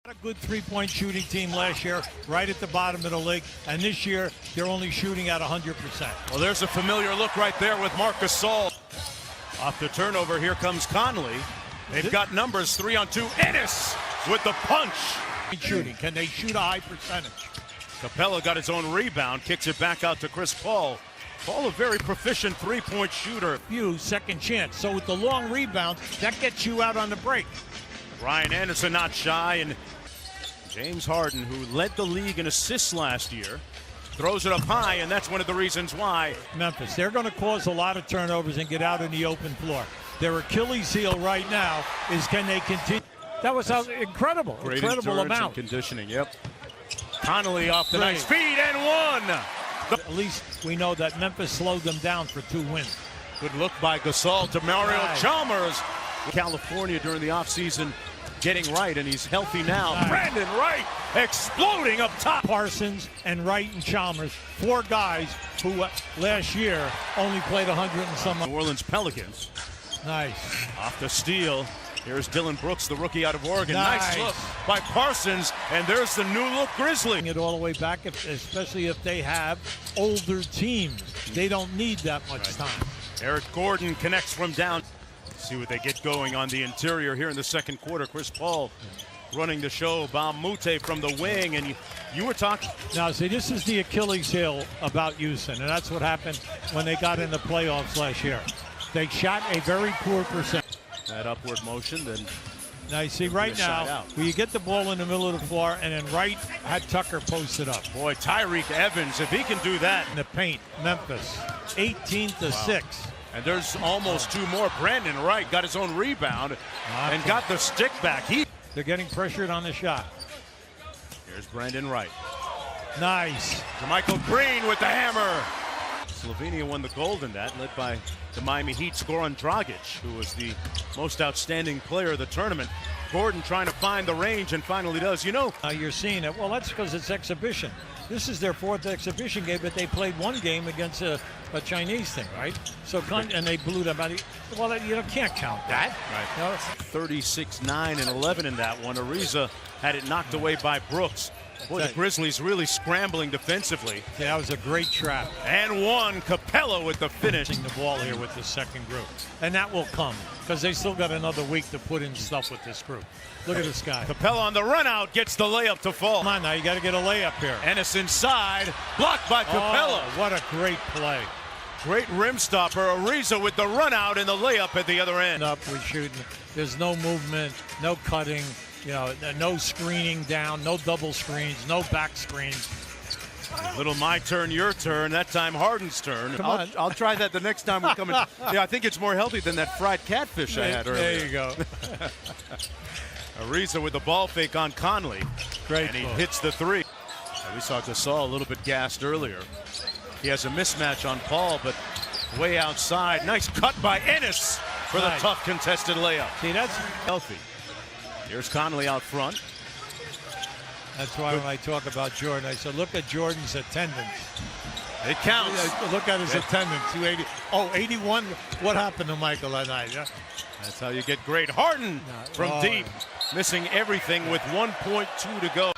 A good three-point shooting team last year, right at the bottom of the league, and this year they're only shooting at 100%. Well, there's a familiar look right there with Marc Gasol. Off the turnover, here comes Conley. They've got numbers, 3-on-2. Ennis with the punch. Shooting, can they shoot a high percentage? Capella got his own rebound, kicks it back out to Chris Paul. Paul, a very proficient three-point shooter. Second chance. So with the long rebound, that gets you out on the break. Ryan Anderson not shy, and James Harden, who led the league in assists last year, throws it up high, and that's one of the reasons why. Memphis, they're going to cause a lot of turnovers and get out in the open floor. Their Achilles heel right now is can they continue. That was incredible. Great incredible endurance amount. and conditioning, yep. Connolly off the nice feed and one. At least we know that Memphis slowed them down for 2 wins. Good look by Gasol to Mario Chalmers. California during the offseason getting right, and he's healthy now. Brandon Wright exploding up top. Parsons and Wright and Chalmers, 4 guys who last year only played 100 and some. New Orleans Pelicans. Nice. Off the steal. Here's Dylan Brooks, the rookie out of Oregon. Nice look by Parsons, and there's the new look Grizzly. It all the way back, especially if they have older teams. They don't need that much time. Eric Gordon connects from down. See what they get going on the interior here in the second quarter. Chris Paul running the show. Bam Mute from the wing, and you were talking. Now, see, this is the Achilles heel about Houston, and that's what happened when they got in the playoffs last year. They shot a very poor percent. That upward motion, then. Now, you see, right now, when you get the ball in the middle of the floor, and then Wright had Tucker posted up. Boy, Tyreek Evans, if he can do that. In the paint, Memphis, 18-6. And there's almost 2 more. Brandon Wright got his own rebound and got the stick back. They're getting pressured on the shot. Here's Brandon Wright. Nice. Michael Green with the hammer. Slovenia won the gold in that, led by the Miami Heat Goran Dragic, who was the most outstanding player of the tournament. Gordon trying to find the range and finally does. You know, you're seeing it. Well, that's because it's exhibition. This is their 4th exhibition game, but they played 1 game against a Chinese thing, right? So and they blew them out. Well, you can't count that. Right. No. 36, 9, and 11 in that one. Ariza had it knocked away by Brooks. Boy, the Grizzlies really scrambling defensively. Yeah, that was a great trap. And one, Capella with the finish. The ball here with the second group. And that will come, because they still got another week to put in stuff with this group. Look at this guy. Capella on the run out, gets the layup to fall. Come on now, you got to get a layup here. Ennis inside, blocked by Capella. Oh, what a great play. Great rim stopper. Ariza with the run out and the layup at the other end. Up, we're shooting. There's no movement, no cutting. No screening down, no double screens, no back screens. Little my turn, your turn. That time Harden's turn. Come on. I'll try that the next time we come in. Yeah, I think it's more healthy than that fried catfish I had earlier. There you go. Ariza with the ball fake on Conley. Great. And he hits the 3. We saw Gasol a little bit gassed earlier. He has a mismatch on Paul, but way outside. Nice cut by Ennis for the tough contested layup. See, that's healthy. Here's Conley out front. That's why when I talk about Jordan, I said, look at Jordan's attendance. It counts. Look at his attendance. 280. Oh, 81. What happened to Michael that night? Yeah? That's how you get great. Harden from deep, missing everything with 1.2 to go.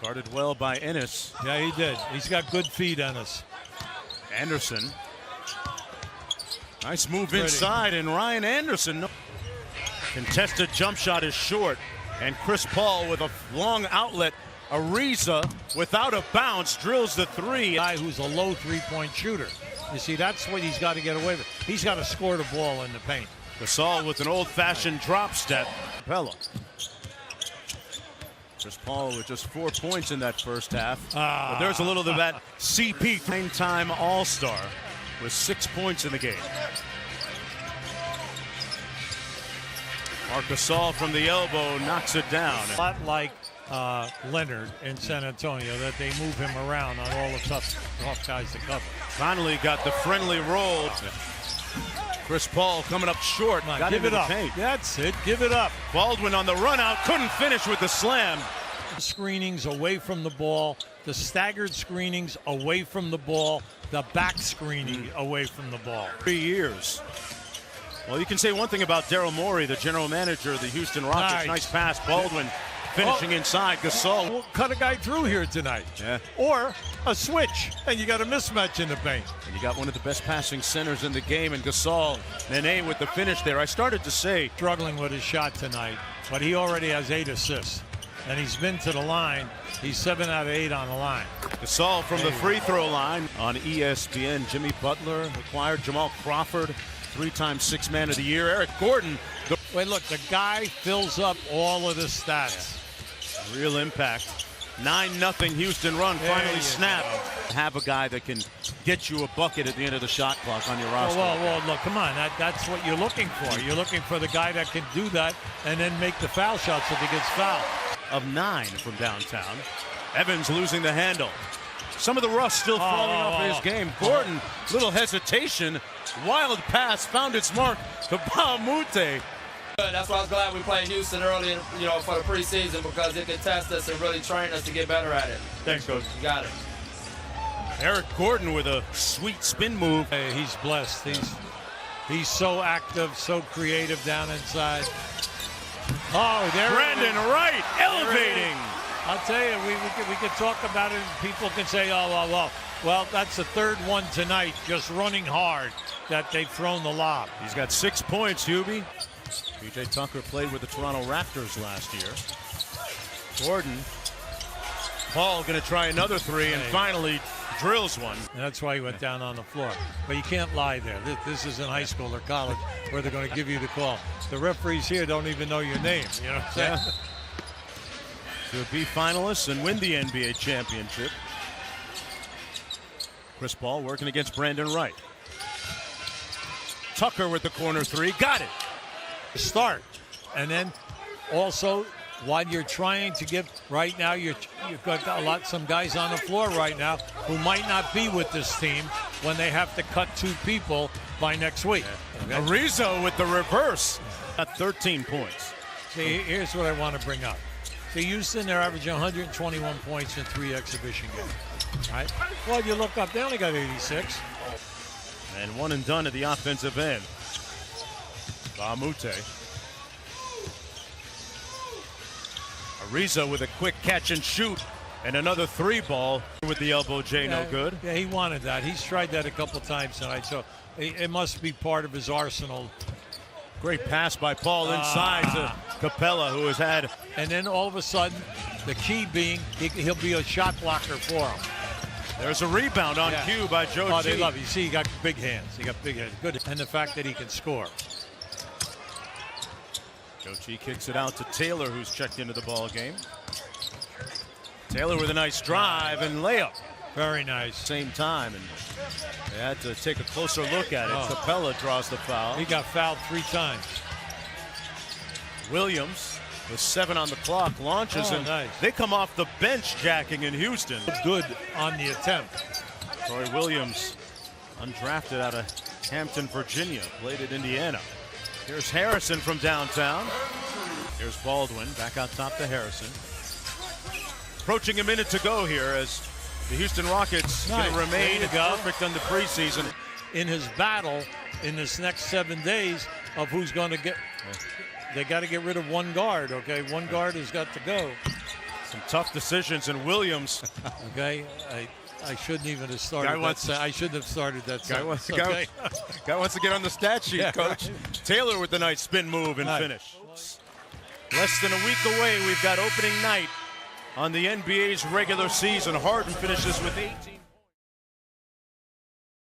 Guarded well by Ennis. Yeah, he did. He's got good feet, Ennis. Anderson. Nice move inside, and Ryan Anderson. Contested jump shot is short, and Chris Paul with a long outlet. Ariza without a bounce drills the 3. Guy who's a low 3-point shooter. You see, that's what he's got to get away with. He's got to score the ball in the paint. Gasol with an old-fashioned drop step. Capella. Chris Paul with just 4 points in that first half. But there's a little of that CP 9-time All-Star with 6 points in the game. Marc Gasol from the elbow knocks it down. A lot like Leonard in San Antonio, that they move him around on all the tough guys to cover. Conley got the friendly roll. Chris Paul coming up short. Give it up. That's it. Give it up. Baldwin on the run out. Couldn't finish with the slam. Screenings away from the ball. The staggered screenings away from the ball. The back screening away from the ball. 3 years. Well, you can say one thing about Daryl Morey, the general manager of the Houston Rockets. Nice pass. Baldwin finishing inside. Gasol. We'll cut a guy through here tonight. Yeah. Or a switch, and you got a mismatch in the paint. And you got one of the best passing centers in the game, and Gasol, Nene with the finish there. I started to say. Struggling with his shot tonight, but he already has 8 assists. And he's been to the line. He's 7 out of 8 on the line. Gasol from the free throw line on ESPN. Jimmy Butler acquired Jamal Crawford, 3-time Sixth Man of the Year. Eric Gordon. Wait, look, the guy fills up all of the stats. Real impact. 9-0 Houston run finally snapped. Have a guy that can get you a bucket at the end of the shot clock on your roster. Well, look, come on. That's what you're looking for. You're looking for the guy that can do that and then make the foul shots if he gets fouled. Of 9 from downtown. Evans losing the handle. Some of the rust still falling off his game. Gordon, little hesitation. Wild pass found its mark to Bahamute. That's why I was glad we played Houston early, for the preseason, because it could test us and really train us to get better at it. Thanks, Coach. You got it. Eric Gordon with a sweet spin move. Hey, he's blessed. He's so active, so creative down inside. Oh, there Brandon Wright elevating. I'll tell you, we could talk about it, and people can say, well, that's the third one tonight, just running hard, that they've thrown the lob. He's got 6 points, Hubie. PJ Tucker played with the Toronto Raptors last year. Gordon. Paul going to try another 3 and finally drills one. And that's why he went down on the floor. But you can't lie there. This isn't high school or college where they're going to give you the call. The referees here don't even know your name. You know what I'm saying? To be finalists and win the NBA championship. Chris Paul working against Brandon Wright. Tucker with the corner 3. Got it. Start. And then also, while you're trying to get, right now, you've got some guys on the floor right now who might not be with this team when they have to cut 2 people by next week. Okay. Arizo with the reverse at 13 points. See, here's what I want to bring up. See, Houston, they're averaging 121 points in 3 exhibition games. Right? Well, you look up, they only got 86. And 1 and done at the offensive end. Bahamute. Ariza with a quick catch and shoot, and another 3 ball with the elbow J, no good. Yeah, he wanted that. He's tried that a couple times tonight, so it must be part of his arsenal. Great pass by Paul inside to Capella, who has had. And then all of a sudden, the key being he'll be a shot blocker for him. There's a rebound on cue by Joe G. Oh, they love it. You see, he got big hands. He got big hands. Good. And the fact that he can score. Joe G kicks it out to Taylor, who's checked into the ball game. Taylor with a nice drive and layup. Very nice. Same time, and they had to take a closer look at it. Capella draws the foul. He got fouled 3 times. Williams, with 7 on the clock, launches, and nice. They come off the bench jacking in Houston. Good on the attempt. Troy Williams, undrafted out of Hampton, Virginia, played at Indiana. Here's Harrison from downtown. Here's Baldwin, back out top to Harrison. Approaching a minute to go here as the Houston Rockets going to remain perfect on the preseason. In his battle in this next 7 days of who's going to get, they got to get rid of 1 guard, okay? 1 guard has got to go. Some tough decisions, and Williams. Okay, I shouldn't even have started I shouldn't have started that sentence. Guy wants to get on the stat sheet, Coach. Taylor with the nice spin move and finish. Less than a week away, we've got opening night on the NBA's regular season. Harden finishes with 18.